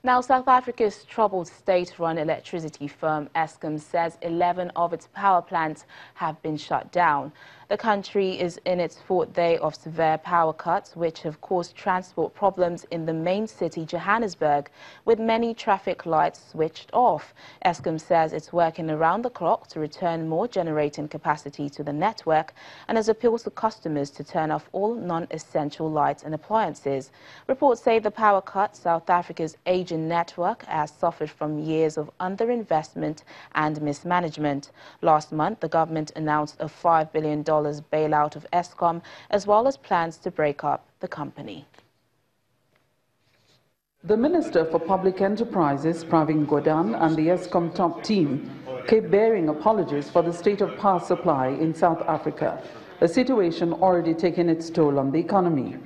Now, South Africa's troubled state-run electricity firm Eskom says 11 of its power plants have been shut down. The country is in its fourth day of severe power cuts, which have caused transport problems in the main city, Johannesburg, with many traffic lights switched off. Eskom says it's working around the clock to return more generating capacity to the network and has appealed to customers to turn off all non-essential lights and appliances. Reports say the power cuts, South Africa's aging network, has suffered from years of underinvestment and mismanagement. Last month, the government announced a $5 billion bailout of Eskom, as well as plans to break up the company. The Minister for Public Enterprises, Pravin Gordhan, and the Eskom top team kept bearing apologies for the state of power supply in South Africa, a situation already taking its toll on the economy.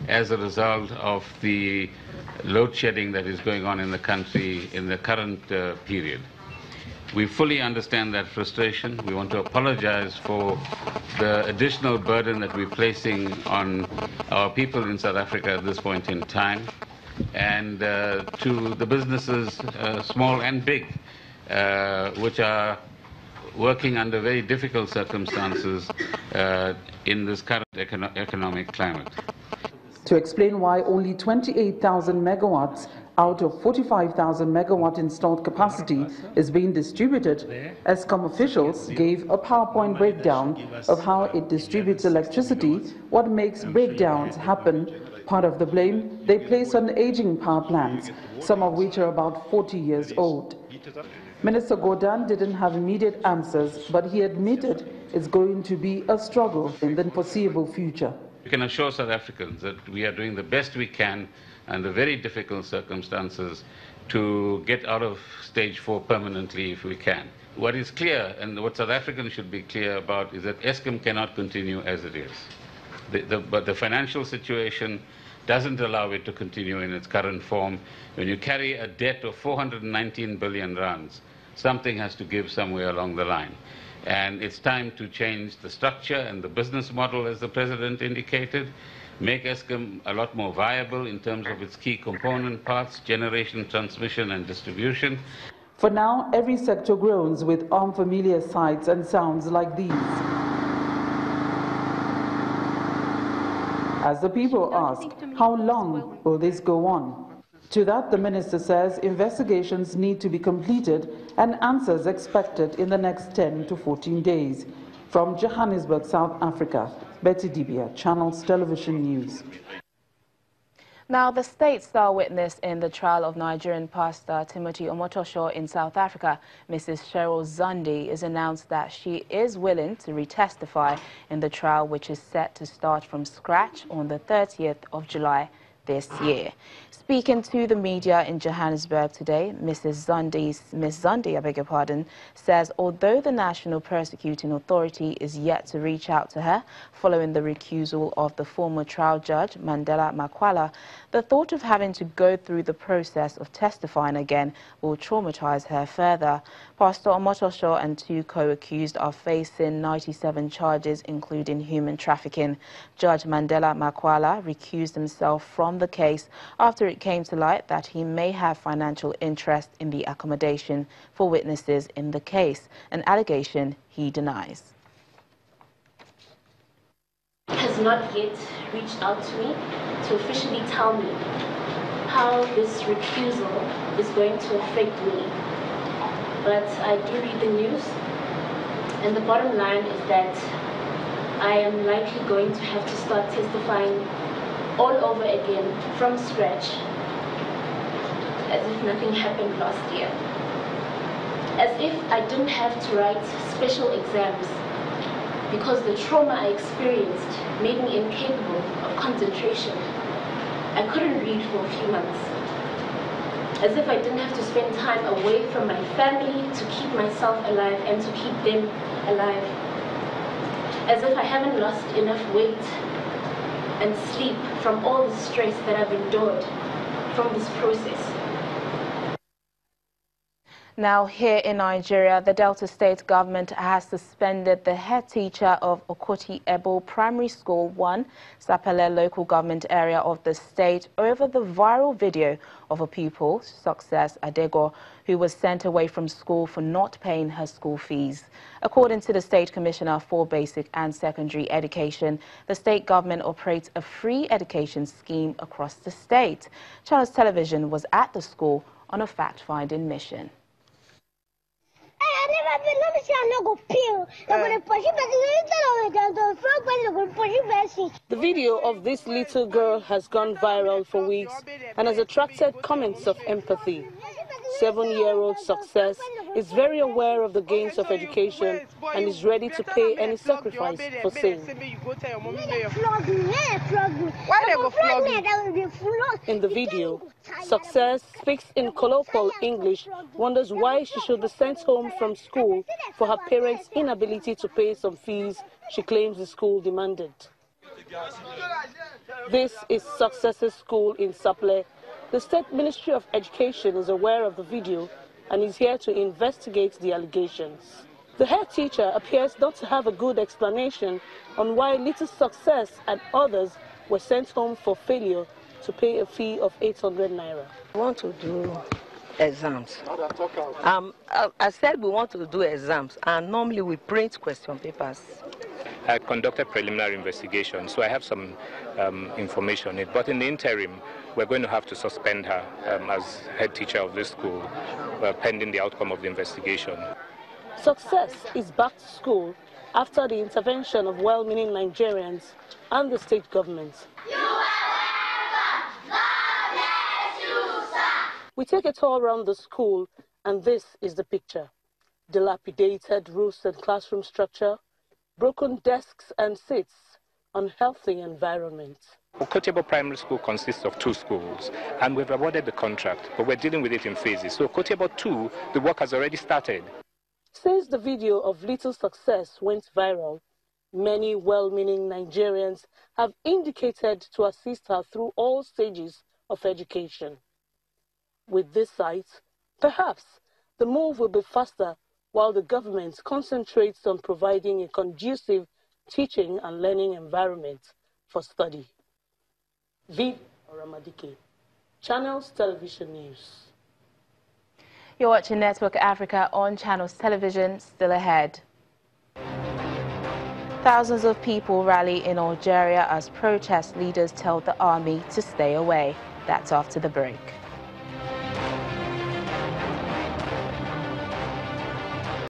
As a result of the load shedding that is going on in the country in the current period. We fully understand that frustration. We want to apologize for the additional burden that we're placing on our people in South Africa at this point in time, and to the businesses, small and big, which are working under very difficult circumstances in this current economic climate. To explain why only 28,000 megawatts out of 45,000 megawatt installed capacity is being distributed, Eskom officials gave a PowerPoint breakdown of how it distributes electricity, what makes breakdowns happen. Part of the blame they place on aging power plants, some of which are about 40 years old. Minister Gordhan didn't have immediate answers, but he admitted it's going to be a struggle in the foreseeable future. We can assure South Africans that we are doing the best we can under very difficult circumstances to get out of stage 4 permanently if we can. What is clear, and what South Africans should be clear about, is that Eskom cannot continue as it is. But the financial situation doesn't allow it to continue in its current form. When you carry a debt of 419 billion rands, something has to give somewhere along the line. And it's time to change the structure and the business model, as the President indicated, make Eskom a lot more viable in terms of its key component parts, generation, transmission and distribution. For now, every sector groans with unfamiliar sights and sounds like these. As the people ask, how long will this go on? To that, the minister says investigations need to be completed and answers expected in the next 10 to 14 days. From Johannesburg, South Africa, Betty Dibia, Channels Television News. Now, the state star witness in the trial of Nigerian pastor Timothy Omotosho in South Africa, Mrs. Cheryl Zandi, has announced that she is willing to retestify in the trial, which is set to start from scratch on the 30th of July this year. Speaking to the media in Johannesburg today, Miss Zandi, says although the National Prosecuting Authority is yet to reach out to her following the recusal of the former trial judge Mandela Makwala, the thought of having to go through the process of testifying again will traumatize her further. Pastor Omotosho and 2 co-accused are facing 97 charges, including human trafficking. Judge Mandela Makwala recused himself from the case after it came to light that he may have financial interest in the accommodation for witnesses in the case, an allegation he denies. Has not yet reached out to me to officially tell me how this recusal is going to affect me. But I do read the news, and the bottom line is that I am likely going to have to start testifying all over again from scratch, as if nothing happened last year. As if I didn't have to write special exams because the trauma I experienced made me incapable of concentration. I couldn't read for a few months. As if I didn't have to spend time away from my family to keep myself alive and to keep them alive. As if I haven't lost enough weight and sleep from all the stress that I've endured from this process. Now, here in Nigeria, the Delta State government has suspended the head teacher of Okoti Ebo Primary School 1, Sapele local government area of the state, over the viral video of a pupil, Success Adego, who was sent away from school for not paying her school fees. According to the State Commissioner for Basic and Secondary Education, the state government operates a free education scheme across the state. Channels Television was at the school on a fact-finding mission. The video of this little girl has gone viral for weeks and has attracted comments of empathy. 7-year-old Success is very aware of the gains of education and is ready to pay any sacrifice for same. In the video, Success speaks in colloquial English, wonders why she should be sent home from school for her parents' inability to pay some fees she claims the school demanded. This is Success's school in Sapele. The State Ministry of Education is aware of the video and is here to investigate the allegations. The head teacher appears not to have a good explanation on why little Success and others were sent home for failure to pay a fee of 800 naira. We want to do exams. I said we want to do exams, and normally we print question papers. I conducted preliminary investigation, so I have some information on it. But in the interim, we're going to have to suspend her as head teacher of this school, pending the outcome of the investigation. Success is back to school after the intervention of well-meaning Nigerians and the state government. We take a tour around the school, and this is the picture. Dilapidated roofs and classroom structure, broken desks and seats, unhealthy environment. Okoti Ebo Primary School consists of 2 schools, and we've awarded the contract, but we're dealing with it in phases. So Okoti Ebo 2, the work has already started. Since the video of little Success went viral, many well-meaning Nigerians have indicated to assist her through all stages of education. With this site, perhaps the move will be faster while the government concentrates on providing a conducive teaching and learning environment for study. V. Oramadike, Channels Television News. You're watching Network Africa on Channels Television. Still ahead. Thousands of people rally in Algeria as protest leaders tell the army to stay away. That's after the break.